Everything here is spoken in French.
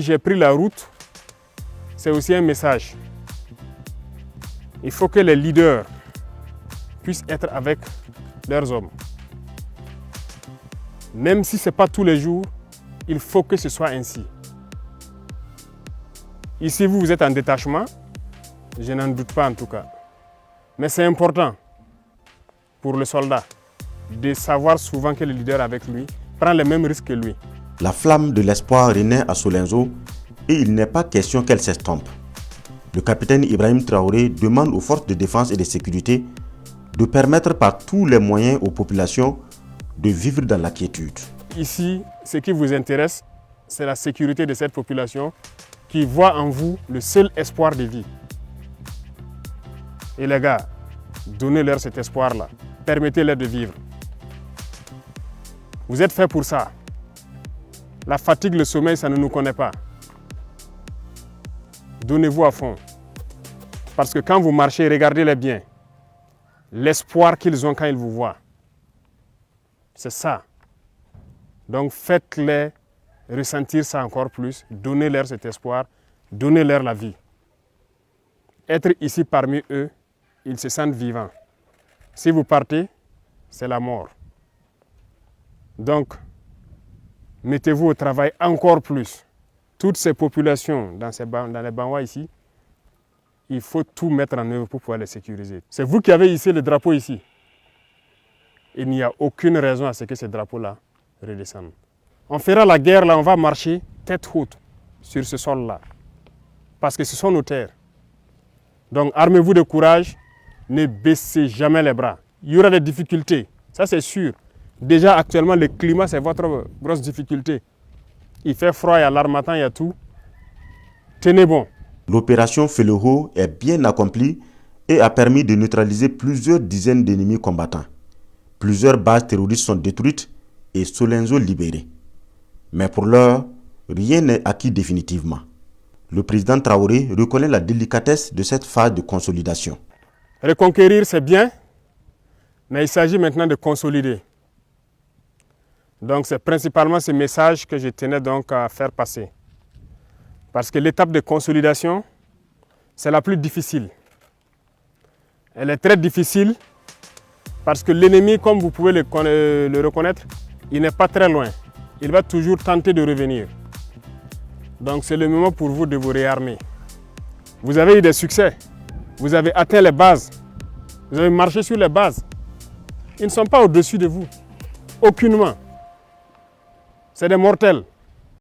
J'ai pris la route, c'est aussi un message. Il faut que les leaders puissent être avec leurs hommes. Même si ce n'est pas tous les jours, il faut que ce soit ainsi. Ici, vous êtes en détachement, je n'en doute pas en tout cas. Mais c'est important pour le soldat de savoir souvent que le leader avec lui prend les mêmes risques que lui. La flamme de l'espoir renaît à Solenzo et il n'est pas question qu'elle s'estompe. Le capitaine Ibrahim Traoré demande aux forces de défense et de sécurité de permettre par tous les moyens aux populations de vivre dans la quiétude. Ici, ce qui vous intéresse, c'est la sécurité de cette population qui voit en vous le seul espoir de vie. Et les gars, donnez-leur cet espoir-là. Permettez-leur de vivre. Vous êtes faits pour ça. La fatigue, le sommeil, ça ne nous connaît pas. Donnez-vous à fond. Parce que quand vous marchez, regardez-les bien. L'espoir qu'ils ont quand ils vous voient. C'est ça. Donc faites-les ressentir ça encore plus. Donnez-leur cet espoir. Donnez-leur la vie. Être ici parmi eux, ils se sentent vivants. Si vous partez, c'est la mort. Donc, mettez-vous au travail encore plus. Toutes ces populations dans les Banwa ici, il faut tout mettre en œuvre pour pouvoir les sécuriser. C'est vous qui avez hissé le drapeau ici. Il n'y a aucune raison à ce que ce drapeau-là redescende. On fera la guerre là, on va marcher tête haute sur ce sol-là. Parce que ce sont nos terres. Donc armez-vous de courage, ne baissez jamais les bras. Il y aura des difficultés, ça c'est sûr. Déjà actuellement le climat c'est votre grosse difficulté. Il fait froid, il y a l'harmattan, il y a tout. Tenez bon. L'opération Feleho est bien accomplie et a permis de neutraliser plusieurs dizaines d'ennemis combattants. Plusieurs bases terroristes sont détruites et Solenzo libéré. Mais pour l'heure, rien n'est acquis définitivement. Le président Traoré reconnaît la délicatesse de cette phase de consolidation. Reconquérir, c'est bien, mais il s'agit maintenant de consolider. Donc c'est principalement ce message que je tenais donc à faire passer. Parce que l'étape de consolidation, c'est la plus difficile. Elle est très difficile parce que l'ennemi, comme vous pouvez le reconnaître, il n'est pas très loin. Il va toujours tenter de revenir. Donc c'est le moment pour vous de vous réarmer. Vous avez eu des succès. Vous avez atteint les bases. Vous avez marché sur les bases. Ils ne sont pas au-dessus de vous. Aucunement. C'est des mortels.